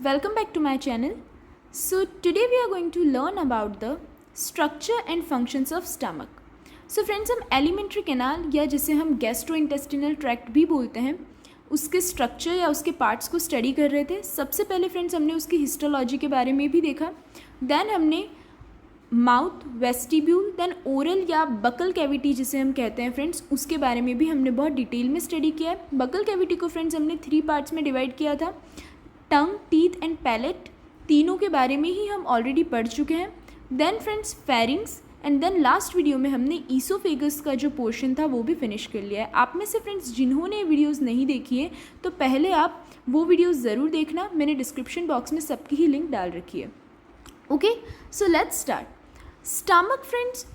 welcome back to my channel. So today we are going to learn about the structure and functions of stomach. So friends, हम alimentary canal या जिसे हम gastrointestinal tract भी बोलते हैं उसके structure या उसके पार्ट्स को स्टडी कर रहे थे. सबसे पहले फ्रेंड्स हमने उसकी हिस्टोलॉजी के बारे में भी देखा. देन हमने माउथ, वेस्टिब्यूल, देन ओरल या बकल कैविटी जिसे हम कहते हैं फ्रेंड्स, उसके बारे में भी हमने बहुत डिटेल में स्टडी किया है. बकल कैविटी को फ्रेंड्स हमने 3 पार्ट्स में डिवाइड किया था. टंग, टीथ एंड पैलेट, तीनों के बारे में ही हम ऑलरेडी पढ़ चुके हैं. Then friends pharynx and then last video में हमने ईसोफेगस का जो पोर्शन था वो भी फिनिश कर लिया है. आप में से फ्रेंड्स जिन्होंने वीडियोस नहीं देखी है तो पहले आप वो वीडियोस ज़रूर देखना. मैंने डिस्क्रिप्शन बॉक्स में सबकी ही लिंक डाल रखी है. Okay, so let's start. Stomach friends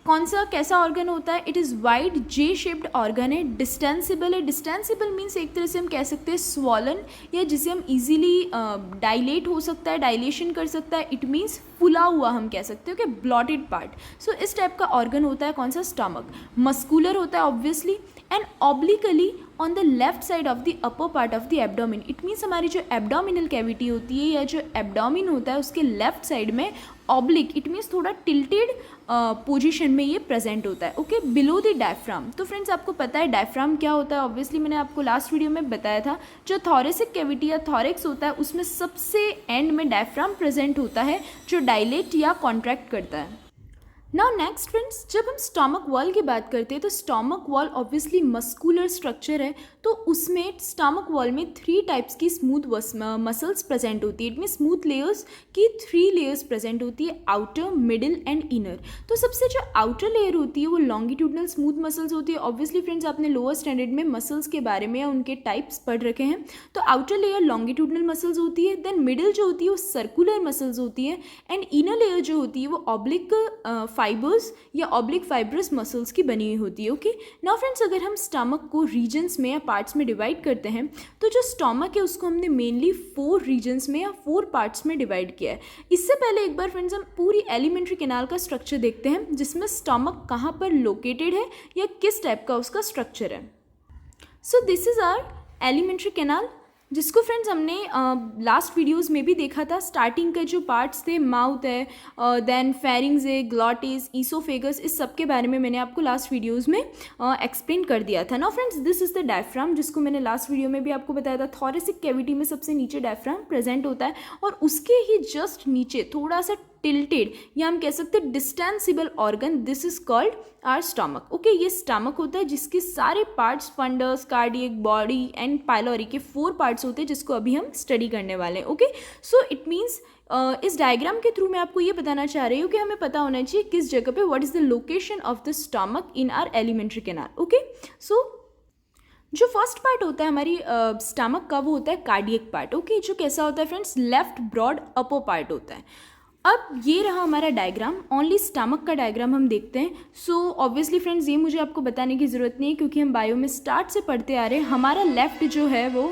कौन सा कैसा ऑर्गन होता है? It is wide J shaped organ है. डिस्टेंसिबल है. डिस्टेंसिबल मीन्स एक तरह से हम कह सकते हैं स्वॉलन, या जिसे हम इजीली डायलेट हो सकता है, डायलेशन कर सकता है. इट मीन्स फुला हुआ हम कह सकते हैं. Okay, blotted part. सो इस टाइप का ऑर्गन होता है कौन सा? स्टमक. मस्कुलर होता है obviously and obliquely on the left side of the upper part of the abdomen. It means हमारी जो एब्डोमिनल कैविटी होती है या जो एब्डोमिन होता है उसके लेफ्ट साइड में ऑब्लिक, इट मीन्स थोड़ा टिल्टेड पोजीशन में ये प्रेजेंट होता है. Okay, below the diaphragm. तो फ्रेंड्स आपको पता है डायफ्राम क्या होता है. ऑब्वियसली मैंने आपको लास्ट वीडियो में बताया था. जो थॉरेसिक कैविटी या थॉरेक्स होता है उसमें सबसे एंड में डायफ्राम प्रेजेंट होता है जो डायलेट या कॉन्ट्रैक्ट करता है. नाउ नेक्स्ट फ्रेंड्स, जब हम स्टमक वॉल की बात करते हैं तो stomach wall obviously muscular structure है. तो उसमें स्टमक वॉल में 3 टाइप्स की स्मूथ मसल्स प्रेजेंट होती है. इट मीन स्मूथ लेयर्स की 3 लेयर्स प्रेजेंट होती है, आउटर, मिडिल एंड इनर. तो सबसे जो आउटर लेयर होती है वो लॉन्गिट्यूडनल स्मूथ मसल्स होती है. ऑब्वियसली फ्रेंड्स आपने लोअर स्टैंडर्ड में मसल्स के बारे में या उनके टाइप्स पढ़ रखे हैं. तो आउटर लेयर लॉन्गिट्यूडनल मसल्स होती है. देन मिडिल जो होती है वो सर्कुलर मसल्स होती है एंड इनर लेयर जो होती है वो ऑब्लिक फाइबर्स या ऑब्लिक फाइब्रस मसल्स की बनी हुई होती है. ओके, नाउ फ्रेंड्स अगर हम स्टमक को रीजन्स में या पार्ट्स में डिवाइड करते हैं तो जो स्टमक है उसको हमने मेनली 4 रीजन्स में या 4 पार्ट्स में डिवाइड किया है. इससे पहले एक बार फ्रेंड्स हम पूरी एलिमेंट्री कैनाल का स्ट्रक्चर देखते हैं जिसमें स्टमक कहाँ पर लोकेटेड है या किस टाइप का उसका स्ट्रक्चर है. So this is our alimentary canal जिसको फ्रेंड्स हमने लास्ट वीडियोस में भी देखा था. स्टार्टिंग के जो पार्ट्स थे, माउथ है, देन फेरिंग्स है, ग्लॉटिस, ईसोफेगस, इस सब के बारे में मैंने आपको लास्ट वीडियोस में एक्सप्लेन कर दिया था. Now friends this is the diaphragm जिसको मैंने लास्ट वीडियो में भी आपको बताया था. थॉरेसिक कैविटी में सबसे नीचे डायफ्राम प्रेजेंट होता है और उसके ही जस्ट नीचे थोड़ा सा टिल्टेड या हम कह सकते हैं distensible organ, this is called our stomach. Okay, ये स्टमक होता है जिसके सारे parts fundus, cardiac, body and pylori के 4 पार्ट्स होते हैं जिसको अभी हम स्टडी करने वाले हैं. ओके, सो इट मीन्स इस डायग्राम के थ्रू मैं आपको ये बताना चाह रही हूँ कि हमें पता होना चाहिए किस जगह पे what is the location of the stomach in our alimentary canal. Okay, so जो फर्स्ट पार्ट होता है हमारी स्टमक का वो होता है कार्डियक पार्ट. ओके, जो कैसा होता है friends, left broad upper part होता है. अब ये रहा हमारा डायग्राम. ओनली स्टमक का डायग्राम हम देखते हैं. सो ऑब्वियसली फ्रेंड्स ये मुझे आपको बताने की ज़रूरत नहीं है क्योंकि हम बायो में स्टार्ट से पढ़ते आ रहे हैं. हमारा लेफ्ट जो है वो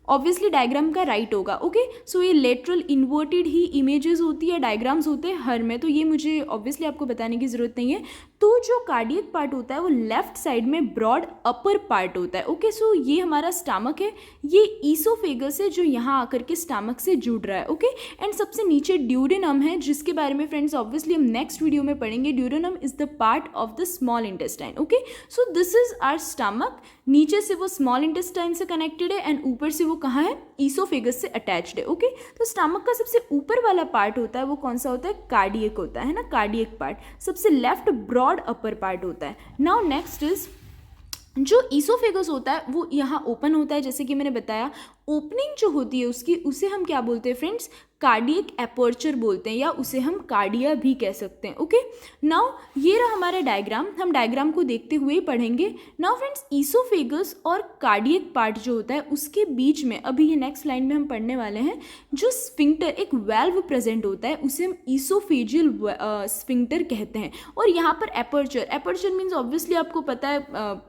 ऑब्वियसली डायग्राम का राइट होगा. ओके, सो ये लेटरल इन्वर्टेड ही इमेजेस होती है, डायग्राम्स होते हैं हर में, तो ये मुझे ऑब्वियसली आपको बताने की ज़रूरत नहीं है. तो जो कार्डियक पार्ट होता है वो लेफ्ट साइड में ब्रॉड अपर पार्ट होता है. ओके, सो ये हमारा स्टमक है, ये ईसोफेगस है जो यहाँ आकर के स्टमक से जुड़ रहा है. ओके, एंड सबसे नीचे ड्यूडेनम है जिसके बारे में फ्रेंड्स ऑब्वियसली हम नेक्स्ट वीडियो में पढ़ेंगे. Duodenum is the part of the small intestine. Okay, so this is our stomach. नीचे से वो स्मॉल इंटेस्टाइन से कनेक्टेड है एंड ऊपर से वो कहाँ है? ईसोफेगस से अटैच्ड है. ओके, तो स्टमक का सबसे ऊपर वाला पार्ट होता है वो कौन सा होता है? कार्डियक होता है ना, कार्डियक पार्ट. सबसे लेफ्ट ब्रॉड अपर पार्ट होता है. नाउ नेक्स्ट इज जो ईसोफेगस होता है वो यहाँ ओपन होता है जैसे कि मैंने बताया. ओपनिंग जो होती है उसकी उसे हम क्या बोलते हैं फ्रेंड्स? कार्डियक एपर्चर बोलते हैं या उसे हम कार्डिया भी कह सकते हैं. ओके, नाउ ये रहा हमारा डायग्राम. हम डायग्राम को देखते हुए ही पढ़ेंगे. नाउ फ्रेंड्स ईसोफेगस और कार्डियक पार्ट जो होता है उसके बीच में अभी ये नेक्स्ट लाइन में हम पढ़ने वाले हैं जो स्फिंक्टर, एक वेल्व प्रेजेंट होता है उसे हम ईसोफेजियल स्फिंक्टर कहते हैं. और यहाँ पर एपर्चर, एपर्चर मीन्स ऑब्वियसली आपको पता है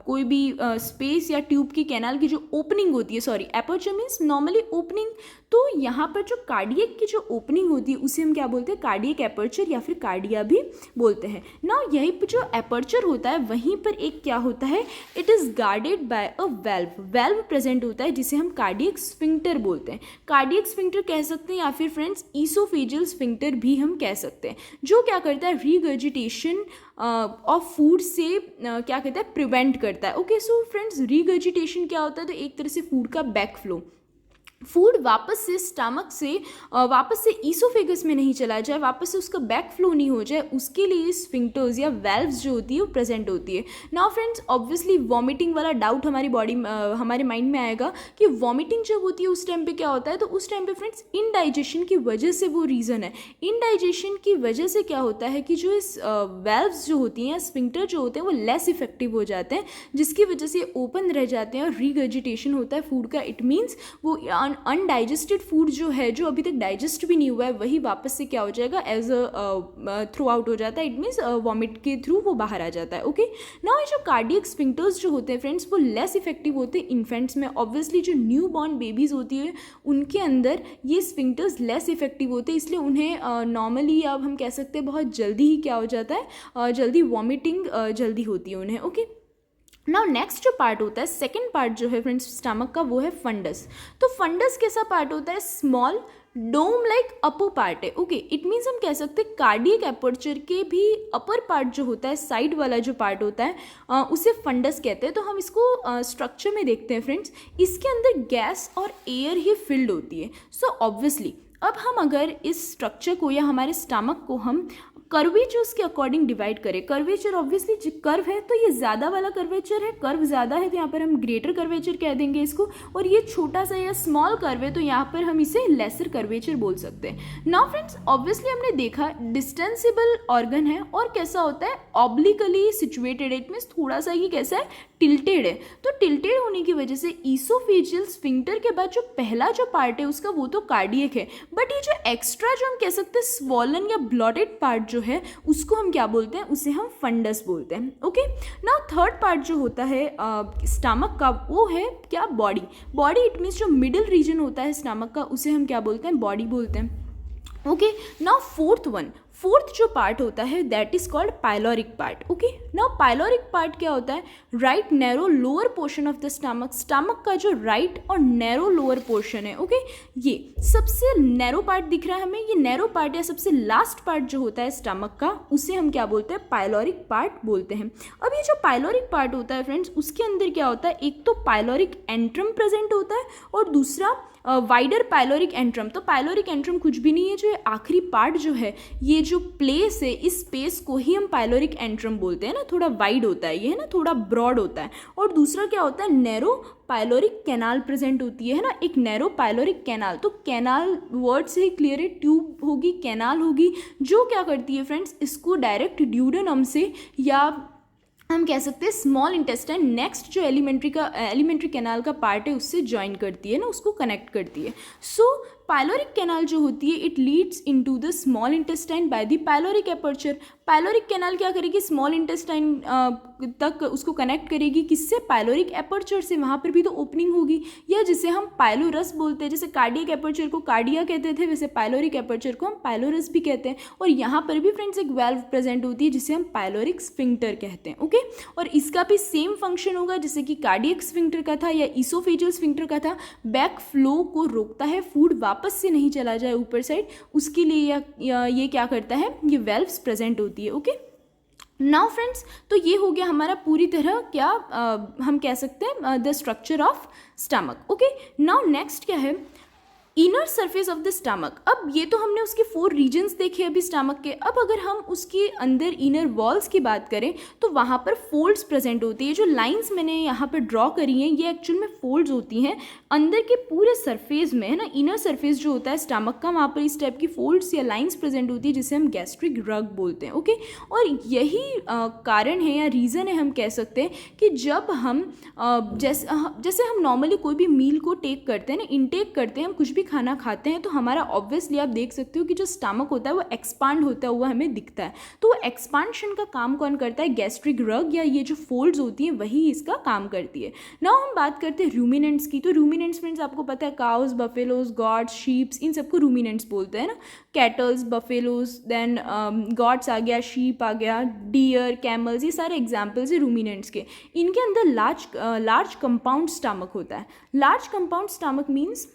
कोई भी स्पेस या ट्यूब की कैनाल की जो ओपनिंग होती है, sorry aperture means normally opening. तो यहाँ पर जो कार्डियक की जो ओपनिंग होती है उसे हम क्या बोलते हैं, कार्डियक एपर्चर या फिर कार्डिया भी बोलते हैं ना। यहीं पर जो एपर्चर होता है वहीं पर एक क्या होता है, it is guarded by a valve present होता है जिसे हम कार्डियक स्फिंक्टर बोलते हैं। कार्डियक स्फिंक्टर कह सकते हैं या फिर फ्रेंड्स ईसोफेजियल स्फिंक्टर भी हम कह सकते हैं, जो क्या करता है, रीगर्जिटेशन ऑफ फूड से क्या कहता है, प्रिवेंट करता है। ओके, सो फ्रेंड्स रीगर्जिटेशन क्या होता है, तो एक तरह से फूड का बैक फ्लो, फूड वापस से स्टमक से वापस से ईसोफेगस में नहीं चला जाए, वापस से उसका बैक फ्लो नहीं हो जाए, उसके लिए स्फिंक्टर्स या वेल्व्स जो होती है वो प्रेजेंट होती है। नाउ फ्रेंड्स ऑब्वियसली वॉमिटिंग वाला डाउट हमारी हमारे माइंड में आएगा कि वॉमिटिंग जब होती है उस टाइम पे क्या होता है, तो उस टाइम पे फ्रेंड्स इनडाइजेशन की वजह से वो रीज़न है। इनडाइजेशन की वजह से क्या होता है कि जो इस वेल्व्स जो होती हैं, स्फिंक्टर जो होते हैं वो लेस इफेक्टिव हो जाते हैं, जिसकी वजह से ओपन रह जाते हैं और रीगर्जिटेशन होता है फूड का। इट मीन्स वो अनडाइजेस्टेड फूड जो है, जो अभी तक डाइजेस्ट भी नहीं हुआ है, वही वापस से क्या हो जाएगा, एज अ थ्रू आउट हो जाता है। इट मीन्स वॉमिट के थ्रू वो बाहर आ जाता है। ओके, नाउ ये जो कार्डियक स्फिंक्टर्स जो होते हैं फ्रेंड्स वो लेस इफेक्टिव होते हैं इन्फेंट्स में। ऑब्वियसली जो न्यू बॉर्न बेबीज़ होती है उनके अंदर ये स्फिंक्टर्स लेस इफेक्टिव होते हैं, इसलिए उन्हें नॉर्मली अब हम कह सकते हैं बहुत जल्दी ही क्या हो जाता है, जल्दी वॉमिटिंग जल्दी होती है उन्हें। ओके, नाउ नेक्स्ट जो पार्ट होता है, सेकेंड पार्ट जो है फ्रेंड्स स्टमक का, वो है फंडस। तो फंडस कैसा पार्ट होता है, स्मॉल डोम लाइक अपर पार्ट है। ओके, इट मीन्स हम कह सकते हैं कार्डियक एपर्चर के भी अपर पार्ट जो होता है, साइड वाला जो पार्ट होता है उसे फंडस कहते हैं। तो हम इसको स्ट्रक्चर में देखते हैं फ्रेंड्स, इसके अंदर गैस और एयर ही फिल्ड होती है। सो ऑब्वियसली अब हम अगर इस स्ट्रक्चर को या हमारे स्टमक को हम कर्वेचर्स के अकॉर्डिंग डिवाइड करें, कर्वेचर ऑब्वियसली कर्व है तो ये ज़्यादा वाला कर्वेचर है, कर्व ज़्यादा है तो यहाँ पर हम ग्रेटर कर्वेचर कह देंगे इसको, और ये छोटा सा या स्मॉल कर्व है तो यहाँ पर हम इसे लेसर कर्वेचर बोल सकते हैं। नाउ फ्रेंड्स ऑब्वियसली हमने देखा डिस्टेंसिबल ऑर्गन है और कैसा होता है, ऑब्लिकली सिचुएटेड, इट मीन्स थोड़ा सा ये कैसा है, टिल्टेड है। तो टिल्टेड होने की वजह से ईसोफेजियल स्फिंक्टर के बाद जो पहला जो पार्ट है उसका वो तो कार्डियक है, बट ये जो एक्स्ट्रा जो हम कह सकते हैं स्वॉलन या ब्लॉटेड पार्ट जो है उसको हम क्या बोलते हैं, उसे हम फंडस बोलते हैं। ओके, नाउ थर्ड पार्ट जो होता है स्टमक का वो है क्या, बॉडी। बॉडी इट मीन्स जो मिडिल रीजन होता है स्टमक का उसे हम क्या बोलते हैं, बॉडी बोलते हैं। ओके, नाउ फोर्थ जो पार्ट होता है that is called pyloric part. Okay, now pyloric part क्या होता है, right narrow lower portion of the stomach, stomach का जो राइट और नैरो लोअर पोर्शन है। ओके, ये सबसे नैरो पार्ट दिख रहा है हमें, ये नैरो पार्ट या सबसे लास्ट पार्ट जो होता है स्टमक का उसे हम क्या बोलते हैं, पाइलोरिक पार्ट बोलते हैं। अब ये जो पाइलोरिक पार्ट होता है फ्रेंड्स उसके अंदर क्या होता है, एक तो पाइलोरिक एंट्रम प्रेजेंट होता है और दूसरा वाइडर पाइलोरिक एंट्रम। तो पाइलोरिक एंट्रम कुछ भी नहीं है, जो आखिरी पार्ट जो है, ये जो प्लेस है, इस स्पेस को ही हम पाइलोरिक एंट्रम बोलते हैं ना, थोड़ा वाइड होता है ये, है ना, थोड़ा ब्रॉड होता है। और दूसरा क्या होता है, नैरो पाइलोरिक कैनाल प्रेजेंट होती है ना, एक नैरो पाइलोरिक कैनाल। तो कैनाल वर्ड से ही क्लियर है, ट्यूब होगी, कैनाल होगी, जो क्या करती है फ्रेंड्स, इसको डायरेक्ट ड्यूडेनम से या हम कह सकते हैं स्मॉल इंटेस्टाइन नेक्स्ट जो एलिमेंट्री कैनाल का पार्ट है उससे ज्वाइन करती है ना, उसको कनेक्ट करती है। सो पाइलोरिक कैनाल जो होती है it leads into the small intestine by the pyloric aperture. Pyloric canal क्या करेगी, स्मॉल इंटेस्टाइन तक उसको कनेक्ट करेगी, किससे, पाइलोरिक एपर्चर से, वहाँ पर भी तो ओपनिंग होगी, या जिसे हम पाइलोरस बोलते हैं। जैसे कार्डियक एपर्चर को कार्डिया कहते थे, वैसे पाइलोरिक एपर्चर को हम पाइलोरस भी कहते हैं। और यहाँ पर भी फ्रेंड्स एक वेल्व प्रेजेंट होती है जिसे हम पाइलोरिक स्फिंक्टर कहते हैं। ओके, और इसका भी सेम फंक्शन होगा जैसे कि कार्डियक स्फिंक्टर का था या ईसोफेजियल स्फिंक्टर का था, बैक फ्लो को रोकता है, फूड वापस से नहीं चला जाए ऊपर साइड, उसके लिए ये क्या करता है, ये वेल्व्स प्रेजेंट होती है। ओके, नाउ फ्रेंड्स तो ये हो गया हमारा पूरी तरह क्या हम कह सकते हैं the structure of stomach. Okay, now next क्या है, inner surface of the stomach. अब ये तो हमने उसके 4 रीजन्स देखे अभी स्टमक के। अब अगर हम उसके अंदर इनर वॉल्स की बात करें तो वहाँ पर फोल्ड्स प्रेजेंट होती है। जो लाइंस मैंने यहाँ पर ड्रॉ करी हैं ये एक्चुअल में फोल्ड्स होती हैं अंदर के पूरे सरफेस में, है ना। इनर सरफेस जो होता है स्टमक का, वहाँ पर इस टाइप की फोल्ड्स या लाइंस प्रेजेंट होती है जिसे हम गैस्ट्रिक रग बोलते हैं। ओके, और यही कारण है या रीज़न है हम कह सकते हैं कि जब हम जैसे हम नॉर्मली कोई भी मील को टेक करते हैं ना, इनटेक करते हैं, हम कुछ भी खाना खाते हैं तो हमारा ऑब्वियसली आप देख सकते हो कि जो स्टमक होता है वो एक्सपांड होता हुआ हमें दिखता है। तो एक्सपांशन का काम कौन करता है? गैस्ट्रिक रग या ये जो फोल्ड्स होती हैं वही इसका काम करती है। नाउ हम बात करते हैं रूमिनेंट्स की। तो रूमिनेंट्स फ्रेंड्स आपको पता है काउस, बफेलोज, गॉड्स, शीप्स, इन सबको रूमिनेंट्स बोलते हैं ना। कैटल्स, बफेलोज, देन गॉड्स आ गया, शीप आ गया, डियर, कैमल्स, ये सारे एग्जाम्पल्स है रूमिनेंट्स के। इनके अंदर लार्ज कंपाउंड स्टमक होता है। लार्ज कंपाउंड स्टमक मीन्स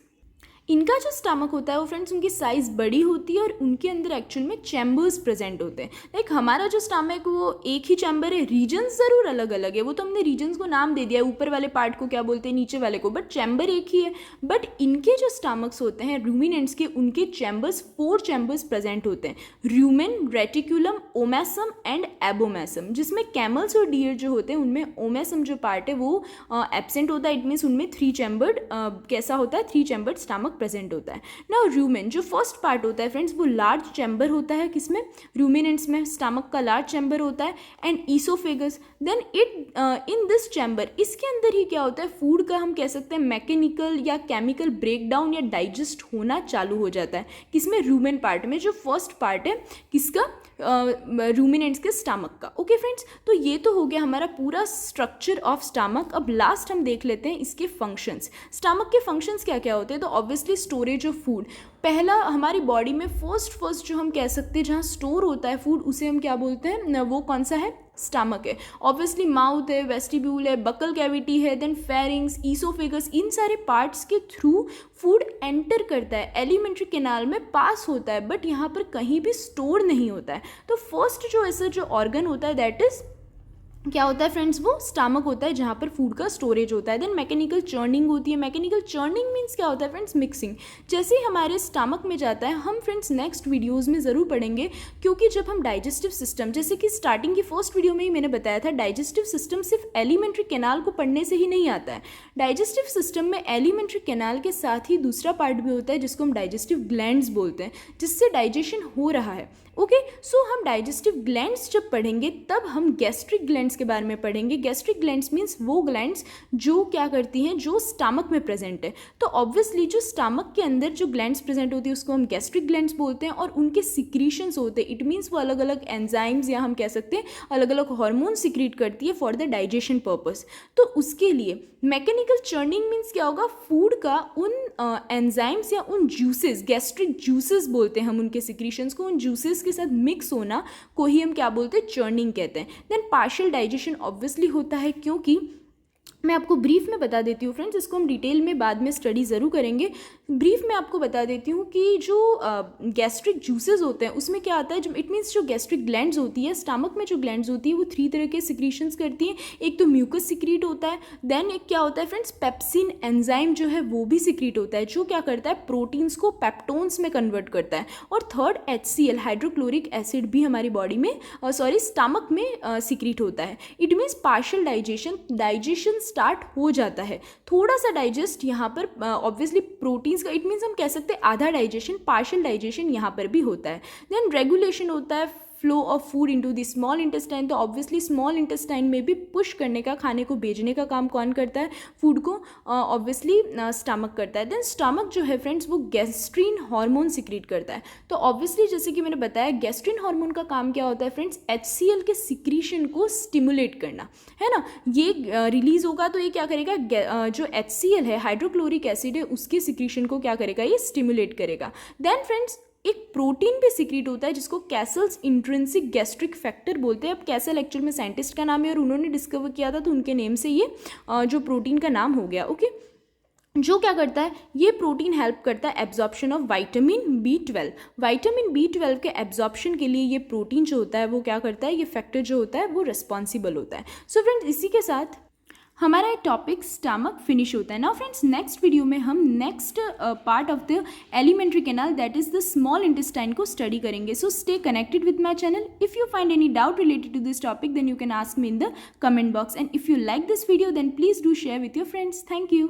इनका जो स्टमक होता है वो फ्रेंड्स उनकी साइज़ बड़ी होती है और उनके अंदर एक्चुअल में चैम्बर्स प्रेजेंट होते हैं। लाइक हमारा जो स्टमक वो एक ही चैम्बर है, रीजन्स ज़रूर अलग अलग है, वो तो हमने रीजन्स को नाम दे दिया है, ऊपर वाले पार्ट को क्या बोलते हैं, नीचे वाले को, बट चैम्बर एक ही है। बट इनके जो स्टमक्स होते हैं रूमिनेंट्स के, उनके चैम्बर्स 4 चैम्बर्स प्रेजेंट होते हैं, rumen, reticulum, omasum and abomasum, जिसमें कैमल्स और डियर जो होते हैं उनमें ओमेसम जो पार्ट है वो एब्सेंट होता है। इट मीन्स उनमें 3 चैम्बर्ड कैसा होता है, 3 चैम्बर्ड स्टमक प्रेजेंट होता है। नाउ रूमेन जो फर्स्ट पार्ट होता है फ्रेंड्स वो लार्ज चैम्बर होता है, किसमें, रूमिनेंट्स में स्टमक का लार्ज चैम्बर होता है, and oesophagus, then it in this chamber, इसके अंदर ही क्या होता है, फूड का हम कह सकते हैं मैकेनिकल या केमिकल ब्रेकडाउन या डाइजेस्ट होना चालू हो जाता है, किसमें, रूमेन पार्ट में, जो फर्स्ट पार्ट है किसका, रूमिनेंट्स के स्टमक का। ओके फ्रेंड्स, तो ये तो हो गया हमारा पूरा स्ट्रक्चर ऑफ स्टमक। अब लास्ट हम देख लेते हैं इसके फंक्शंस। स्टमक के फंक्शंस क्या क्या होते हैं? तो ऑब्वियसली स्टोरेज ऑफ फूड। पहला हमारी बॉडी में फर्स्ट जो हम कह सकते हैं जहाँ स्टोर होता है फूड, उसे हम क्या बोलते हैं, वो कौन सा है, स्टमक है। ऑब्वियसली माउथ है, वेस्टिब्यूल है, बकल कैविटी है, देन फेरिंग्स, ईसोफेगस, इन सारे पार्ट्स के थ्रू फूड एंटर करता है, एलिमेंट्री कैनाल में पास होता है, बट यहाँ पर कहीं भी स्टोर नहीं होता है। तो फर्स्ट जो ऐसा जो ऑर्गन होता है दैट इज क्या होता है फ्रेंड्स, वो स्टमक होता है जहाँ पर फूड का स्टोरेज होता है। देन मैकेनिकल चर्निंग होती है। मैकेनिकल चर्निंग मीन्स क्या होता है फ्रेंड्स, मिक्सिंग। जैसे ही हमारे स्टमक में जाता है, हम फ्रेंड्स नेक्स्ट वीडियोस में ज़रूर पढ़ेंगे, क्योंकि जब हम डाइजेस्टिव सिस्टम, जैसे कि स्टार्टिंग की फर्स्ट वीडियो में ही मैंने बताया था, डाइजेस्टिव सिस्टम सिर्फ एलिमेंट्री कैनाल को पढ़ने से ही नहीं आता है। डाइजेस्टिव सिस्टम में एलिमेंट्री कैनाल के साथ ही दूसरा पार्ट भी होता है जिसको हम डाइजेस्टिव ग्लैंड्स बोलते हैं, जिससे डाइजेशन हो रहा है। ओके, सो हम डाइजेस्टिव ग्लैंड्स जब पढ़ेंगे तब हम गैस्ट्रिक ग्लैंड्स के बारे में पढ़ेंगे। गैस्ट्रिक ग्लैंड्स मीन्स वो ग्लैंड्स जो क्या करती हैं, जो स्टमक में प्रेजेंट है। तो ऑब्वियसली जो स्टमक के अंदर जो ग्लैंड्स प्रेजेंट होती है उसको हम गैस्ट्रिक ग्लैंड्स बोलते हैं, और उनके सिक्रीशंस होते हैं। इट मीन्स वो अलग अलग एंजाइम्स या हम कह सकते हैं अलग अलग हार्मोन सिक्रीट करती है फॉर द डाइजेशन पर्पस। तो उसके लिए मैकेनिकल चर्निंग मीन्स क्या होगा, फूड का उन एंजाइम्स या उन जूसेस, गैस्ट्रिक जूसेस बोलते हैं हम उनके सिक्रीशंस को, उन जूसेस के साथ मिक्स होना को ही हम क्या बोलते हैं, चर्निंग कहते हैं। देन पार्शियल डाइजेशन ऑब्वियसली होता है, क्योंकि मैं आपको ब्रीफ में बता देती हूँ फ्रेंड्स, इसको हम डिटेल में बाद में स्टडी ज़रूर करेंगे। ब्रीफ में आपको बता देती हूँ कि जो गैस्ट्रिक जूसेस होते हैं उसमें क्या आता है, जो इट मीन्स जो गैस्ट्रिक ग्लैंड्स होती है, स्टमक में जो ग्लैंड्स होती है वो 3 तरह के सिक्रीशंस करती हैं। एक तो म्यूकस सिक्रीट होता है, देन एक क्या होता है फ्रेंड्स, पेप्सिन एंजाइम जो है वो भी सिक्रीट होता है, जो क्या करता है, प्रोटीन्स को पेप्टोन्स में कन्वर्ट करता है। और थर्ड HCl हाइड्रोक्लोरिक एसिड भी हमारी बॉडी में स्टमक में सिक्रीट होता है। It means partial digestion start हो जाता है, थोड़ा सा डाइजेस्ट यहाँ पर ऑब्वियसली प्रोटीन्स का, इट मीन्स हम कह सकते हैं आधा डाइजेशन, पार्शियल डाइजेशन यहाँ पर भी होता है। देन रेगुलेशन होता है flow of food into the small intestine. तो ऑब्वियसली स्मॉल इंटेस्टाइन में भी पुश करने का, खाने को भेजने का काम कौन करता है, फूड को ऑब्वियसली स्टमक करता है। देन स्टमक जो है फ्रेंड्स वो गैस्ट्रीन हार्मोन सिक्रीट करता है। तो ऑब्वियसली जैसे कि मैंने बताया, गैस्ट्रीन हार्मोन का काम क्या होता है फ्रेंड्स, HCl के सिक्रीशन को स्टिमुलेट करना, है ना। ये रिलीज होगा तो ये क्या करेगा, जो HCl है, हाइड्रोक्लोरिक एसिड है, उसके सिक्रीशन को क्या करेगा, ये स्टिमुलेट करेगा। देन फ्रेंड्स एक प्रोटीन भी सिक्रीट होता है जिसको कैसल्स इंट्रिंसिक गैस्ट्रिक फैक्टर बोलते हैं। अब कैसल एक्चुअल में साइंटिस्ट का नाम है और उन्होंने डिस्कवर किया था, तो उनके नेम से ये जो प्रोटीन का नाम हो गया। ओके, जो क्या करता है, ये प्रोटीन हेल्प करता है absorption of vitamin B12। Vitamin B12 के एब्जॉर्प्शन के लिए ये प्रोटीन जो होता है वो क्या करता है, ये फैक्टर जो होता है वो रिस्पॉन्सिबल होता है। सो फ्रेंड्स, इसी के साथ हमारा ये टॉपिक स्टमक फिनिश होता है। नाउ फ्रेंड्स, नेक्स्ट वीडियो में हम next part of the alimentary canal that is the small intestine को स्टडी करेंगे। So stay connected with my channel. If you find any doubt related to this topic then you can ask me in the comment box, and if you like this video then please do share with your friends. Thank you.